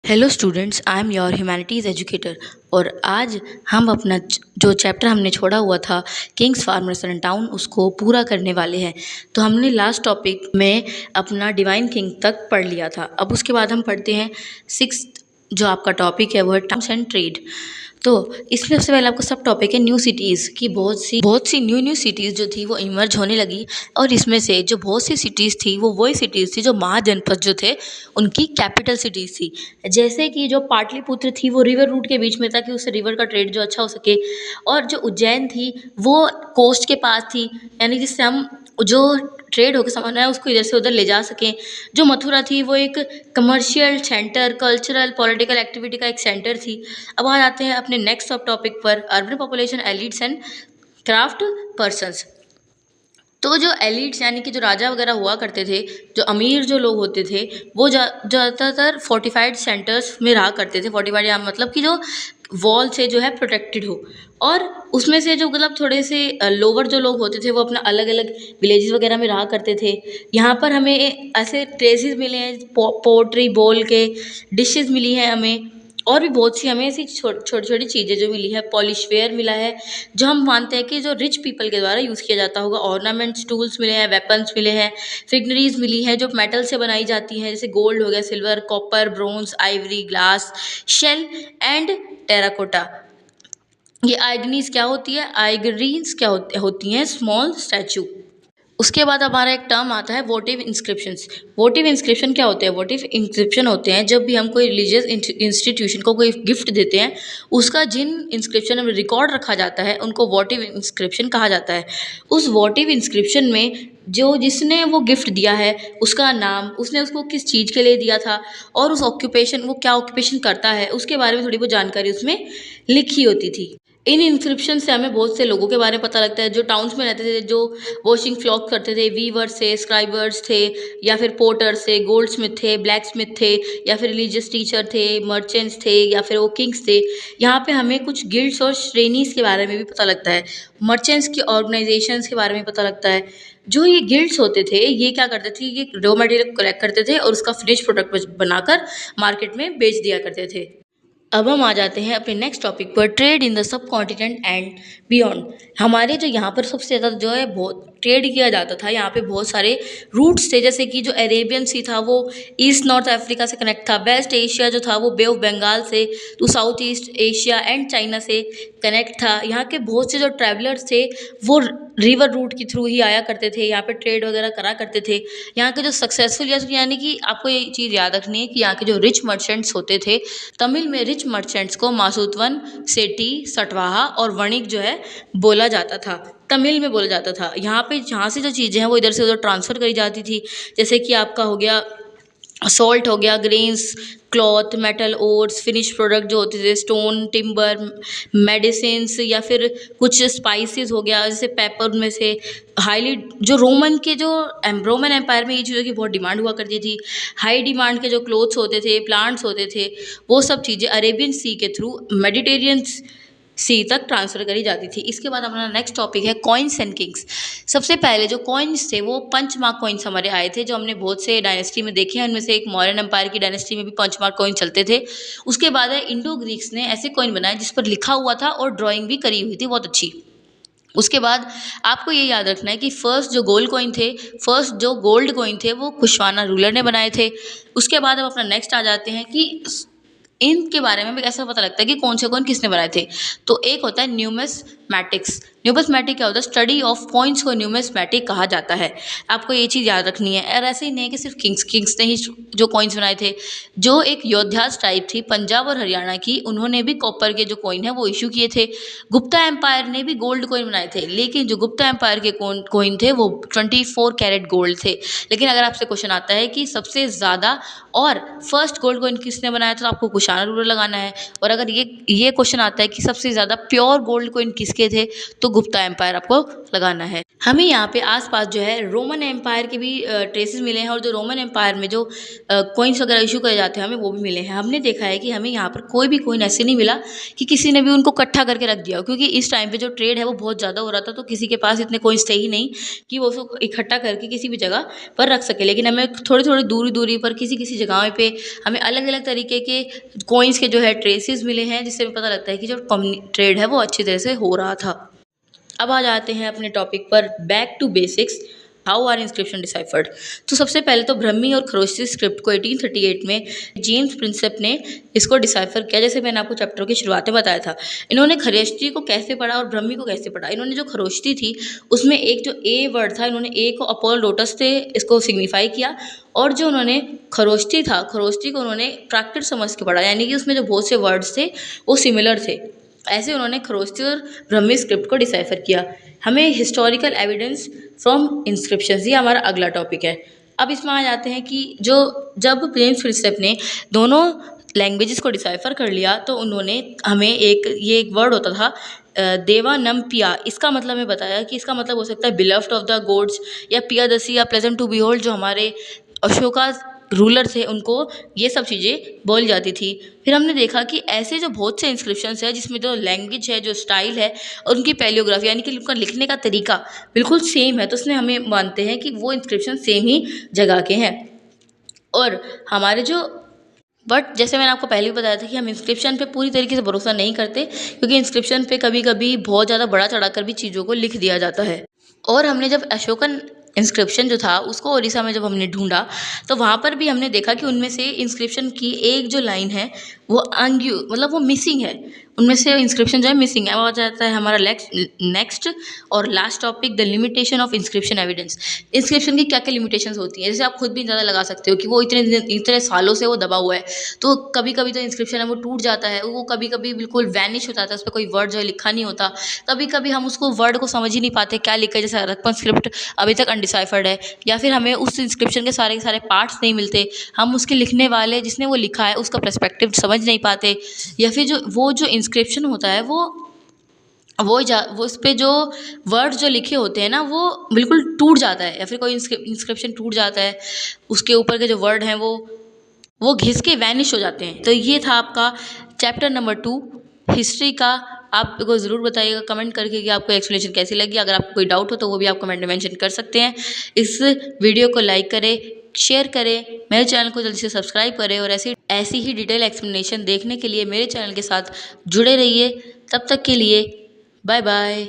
Hello students, I am your humanities educator. और आज हम अपना जो चैप्टर हमने छोड़ा हुआ था किंग्स फार्मर्स एंड टाउन उसको पूरा करने वाले हैं। तो हमने लास्ट टॉपिक में अपना डिवाइन किंग तक पढ़ लिया था। अब उसके बाद हम पढ़ते हैं सिक्स्थ जो आपका टॉपिक है वो है टाउन्स एंड ट्रेड। तो इसमें सबसे पहले आपका सब टॉपिक है न्यू सिटीज़ की। बहुत सी न्यू सिटीज़ जो थी वो इमर्ज होने लगी। और इसमें से जो बहुत सी सिटीज़ थी वो वही सिटीज़ थी जो महाजनपद जो थे उनकी कैपिटल सिटीज़ थी। जैसे कि जो पाटलिपुत्र थी वो रिवर रूट के बीच में था कि उससे रिवर का ट्रेड जो अच्छा हो सके। और जो उज्जैन थी वो कोस्ट के पास थी, यानी जिससे हम जो ट्रेड होकर सामान है उसको इधर से उधर ले जा सकें। जो मथुरा थी वो एक commercial centre, cultural political activity का एक सेंटर थी। अब आ जाते हैं अपने नेक्स्ट सब टॉपिक पर, urban population, elites and craft persons. तो जो एलिट्स यानी कि जो राजा वगैरह हुआ करते थे, जो अमीर जो लोग होते थे वो ज़्यादातर फोर्टिफाइड सेंटर्स में रहा करते थे। फोर्टिफाइड या मतलब कि जो वॉल से जो है प्रोटेक्टेड हो। और उसमें से जो मतलब थोड़े से लोअर जो लोग होते थे वो अपना अलग अलग विलेजेस वगैरह में रहा करते थे। यहाँ पर हमें ऐसे ट्रेसेस मिले हैं पोट्री बोल के, डिशेस मिली हैं हमें, और भी बहुत सी हमें ऐसी छोटी छोटी चीज़ें जो मिली है। पॉलिशवेयर मिला है जो हम मानते हैं कि जो रिच पीपल के द्वारा यूज़ किया जाता होगा। ऑर्नामेंट्स, टूल्स मिले हैं, वेपन्स मिले हैं, फिगनरीज मिली है जो मेटल से बनाई जाती हैं, जैसे गोल्ड हो गया, silver, copper, bronze, ivory, glass, shell and terracotta. ये आइगनीज क्या होती है, आइगरीन्स क्या होती हैं, स्मॉल स्टैचू। उसके बाद हमारा एक टर्म आता है वोटिव इंस्क्रिप्शंस। वोटिव इंस्क्रिप्शन क्या होते हैं? वोटिव इंस्क्रिप्शन होते हैं जब भी हम कोई रिलीजियस इंस्टीट्यूशन को कोई गिफ्ट देते हैं, उसका जिन इंस्क्रिप्शन में रिकॉर्ड रखा जाता है उनको वोटिव इंस्क्रिप्शन कहा जाता है। उस वोटिव इंस्क्रिप्शन में जो जिसने वो गिफ्ट दिया है उसका नाम, उसने उसको किस चीज़ के लिए दिया था, और उस ऑक्यूपेशन, वो क्या ऑक्यूपेशन करता है, उसके बारे में थोड़ी बहुत जानकारी उसमें लिखी होती थी। इन इंस्क्रिप्शन से हमें बहुत से लोगों के बारे में पता लगता है जो टाउन्स में रहते थे, जो वॉशिंग फ्लॉक करते थे, वीवर्स थे, स्क्राइबर्स थे, या फिर पोर्टर्स थे, गोल्ड स्मिथ थे, ब्लैक स्मिथ थे, या फिर रिलीजियस टीचर थे, मर्चेंट्स थे, या फिर वो किंग्स थे। यहाँ पे हमें कुछ गिल्ड्स और श्रेणीज के बारे में भी पता लगता है। मर्चेंट्स की ऑर्गेनाइजेशंस के बारे में पता लगता है। जो ये गिल्ड्स होते थे ये क्या करते थे, ये रॉ मटेरियल कलेक्ट करते थे और उसका फिनिश प्रोडक्ट बनाकर मार्केट में बेच दिया करते थे। अब हम आ जाते हैं अपने नेक्स्ट टॉपिक पर, trade in the sub continent and beyond. हमारे जो यहाँ पर सबसे ज़्यादा जो है बहुत ट्रेड किया जाता था, यहाँ पे बहुत सारे रूट्स थे, जैसे कि जो अरेबियन सी था वो ईस्ट नॉर्थ अफ्रीका से कनेक्ट था। वेस्ट एशिया जो था वो बे ऑफ बंगाल से, तो south east Asia and China से कनेक्ट था। यहाँ के बहुत से जो ट्रैवलर्स थे वो रिवर रूट के थ्रू ही आया करते थे, यहाँ पे ट्रेड वगैरह करा करते थे। यहाँ के जो सक्सेसफुल, यानी कि आपको ये चीज़ याद रखनी है कि यहाँ के जो रिच मर्चेंट्स होते थे, तमिल में रिच मर्चेंट्स को मासूतवन, सेठी, सटवाहा और वणिक जो है बोला जाता था, तमिल में बोला जाता था। यहाँ पे जहाँ से जो चीज़ें हैं वो इधर से उधर ट्रांसफ़र करी जाती थी, जैसे कि आपका हो गया सॉल्ट, हो गया grains, cloth, metal ores, finish product जो होते थे, स्टोन, टिम्बर, मेडिसिन्स, या फिर कुछ स्पाइसेस हो गया जैसे पेपर में से। हाईली जो रोमन एम्पायर में ये चीज़ों की बहुत डिमांड हुआ करती थी। हाई डिमांड के जो क्लोथ्स होते थे, प्लांट्स होते थे, वो सब चीज़ें अरेबियन सी के थ्रू मेडिटेरियन सी तक ट्रांसफ़र करी जाती थी। इसके बाद हमारा नेक्स्ट टॉपिक है कॉइन्स एंड किंग्स। सबसे पहले जो कॉइन्स थे वो पंचमार्क कॉइन्स हमारे आए थे, जो हमने बहुत से डायनेस्टी में देखे हैं। उनमें से एक मौर्यन एम्पायर की डायनेस्टी में भी पंचमार्क कॉइन चलते थे। उसके बाद है इंडो ग्रीक्स ने ऐसे कॉइन बनाए जिस पर लिखा हुआ था और ड्राइंग भी करी हुई थी बहुत अच्छी। उसके बाद आपको ये याद रखना है कि फर्स्ट जो गोल्ड कॉइन थे वो कुशवाना रूलर ने बनाए थे। उसके बाद हम अपना नेक्स्ट आ जाते हैं कि इनके बारे में हमें कैसे पता लगता है कि कौन से कॉइन किसने बनाए थे। तो एक होता है न्यूमिस्मैटिक्स। न्यूमिस्मैटिक क्या होता है? स्टडी ऑफ कॉइन्स को न्यूमिस्मैटिक कहा जाता है। आपको ये चीज़ याद रखनी है। और ऐसे ही नहीं कि सिर्फ किंग्स ने ही जो कॉइन्स बनाए थे। जो एक योद्धास टाइप थी पंजाब और हरियाणा की, उन्होंने भी कॉपर के जो कॉइन है वो इशू किए थे। गुप्ता एम्पायर ने भी गोल्ड कॉइन बनाए थे, लेकिन जो गुप्ता एम्पायर के कॉइन थे वो 24 कैरेट गोल्ड थे। लेकिन अगर आपसे क्वेश्चन आता है कि सबसे ज़्यादा और फर्स्ट गोल्ड कॉइन किसने बनाया था, तो आपको कुशाना रूलर लगाना है। और अगर ये क्वेश्चन आता है कि सबसे ज़्यादा प्योर गोल्ड कॉइन किसके थे, तो गुप्ता एम्पायर आपको लगाना है। हमें यहाँ पे आसपास जो है रोमन एम्पायर के भी ट्रेसेस मिले हैं और जो रोमन एम्पायर में जो कॉइन्स वगैरह इशू करे जाते हैं हमें वो भी मिले हैं। हमने देखा है कि हमें यहाँ पर कोई भी कॉइन ऐसे नहीं मिला कि किसी ने भी उनको इकट्ठा करके रख दिया, क्योंकि इस टाइम पे जो ट्रेड है वो बहुत ज़्यादा हो रहा था, तो किसी के पास इतने कॉइन्स थे ही नहीं कि वो उसको इकट्ठा करके किसी भी जगह पर रख सके। लेकिन हमें थोड़ी थोड़ी दूरी दूरी पर किसी किसी जगहों पे हमें अलग अलग तरीके के कॉइन्स के जो है ट्रेसेस मिले हैं, जिससे हमें पता लगता है कि जो ट्रेड है वो अच्छी तरह से हो रहा था। अब आ जाते हैं अपने टॉपिक पर, back to basics, how are inscription deciphered. तो सबसे पहले तो ब्रह्मी और खरोष्टी स्क्रिप्ट को 1838 में जेम्स प्रिंसेप ने इसको डिसाइफर किया। जैसे मैंने आपको चैप्टर की शुरुआत में बताया था, इन्होंने खरोष्टी को कैसे पढ़ा और ब्रह्मी को कैसे पढ़ा। इन्होंने जो खरोष्टी थी उसमें एक जो ए वर्ड था, इन्होंने ए को अपोल लोटस से इसको सिग्निफाई किया, और जो उन्होंने खरोष्टी था, खरोष्टी को उन्होंने प्राकृत समझ के पढ़ा, यानी कि उसमें जो बहुत से वर्ड्स थे वो सिमिलर थे। ऐसे उन्होंने खरोष्टी और ब्रह्मी स्क्रिप्ट को डिसाइफर किया। हमें हिस्टोरिकल एविडेंस फ्रॉम इंस्क्रिप्शंस, ये हमारा अगला टॉपिक है। अब इसमें आ जाते हैं कि जब जेम्स प्रिंसेप ने दोनों लैंग्वेजेस को डिसाइफर कर लिया तो उन्होंने हमें एक वर्ड होता था देवानम्पिया। इसका मतलब हमें बताया कि इसका मतलब हो सकता है बिलव्ड ऑफ द गॉड्स या पियादसी या प्लेजेंट टू बिहोल्ड। जो हमारे अशोका रूलर थे उनको ये सब चीज़ें बोली जाती थी। फिर हमने देखा कि ऐसे जो बहुत से इंस्क्रिप्शंस है जिसमें जो लैंग्वेज है, जो स्टाइल है और उनकी पैलियोग्राफी यानी कि उनका लिखने का तरीका बिल्कुल सेम है, तो उसमें हमें मानते हैं कि वो इंस्क्रिप्शन सेम ही जगह के हैं। और हमारे जो बट जैसे मैंने आपको पहले भी बताया था कि हम इंस्क्रिप्शन पे पूरी तरीके से भरोसा नहीं करते, क्योंकि इंस्क्रिप्शन पे कभी कभी बहुत ज़्यादा बड़ा चढ़ाकर भी चीज़ों को लिख दिया जाता है। और हमने जब अशोकन इंस्क्रिप्शन जो था उसको उड़ीसा में जब हमने ढूंढा तो वहाँ पर भी हमने देखा कि उनमें से इंस्क्रिप्शन की एक जो लाइन है वो मतलब वो मिसिंग है, उनमें से इंस्क्रिप्शन जो है मिसिंग है। अब आ जाता है हमारा नेक्स्ट और last topic, the limitation of inscription evidence. Inscription की क्या क्या लिमिटेशंस होती हैं, जैसे आप खुद भी ज़्यादा लगा सकते हो कि वो इतने सालों से वो दबा हुआ है, तो कभी कभी जो इंस्क्रिप्शन है वो टूट जाता है, वो कभी कभी बिल्कुल वैनिश हो जाता है, उस पर कोई वर्ड जो है लिखा नहीं होता। कभी कभी हम उसको वर्ड को समझ ही नहीं पाते क्या लिखा है, जैसे हरप्पन स्क्रिप्ट अभी तक अनडिसाइफर्ड है, या फिर हमें उस इंस्क्रिप्शन के सारे पार्ट्स नहीं मिलते, हम उसके लिखने वाले जिसने वो लिखा है उसका पर्सपेक्टिव समझ नहीं पाते, या फिर जो इंस्क्रिप्शन होता है वो उस पे जो वर्ड जो लिखे होते हैं ना वो बिल्कुल टूट जाता है, या फिर कोई इंस्क्रिप्शन टूट जाता है, उसके ऊपर के जो वर्ड हैं वो घिस के वैनिश हो जाते हैं। तो ये था आपका चैप्टर नंबर 2 हिस्ट्री का। आप को ज़रूर बताइएगा कमेंट करके कि आपको एक्सप्लेनेशन कैसी लगी। अगर आपको कोई डाउट हो तो वो भी आप कमेंट में मेंशन कर सकते हैं। इस वीडियो को लाइक करें, शेयर करें, मेरे चैनल को जल्दी से सब्सक्राइब करें, और ऐसी ही डिटेल एक्सप्लेनेशन देखने के लिए मेरे चैनल के साथ जुड़े रहिए। तब तक के लिए बाय बाय।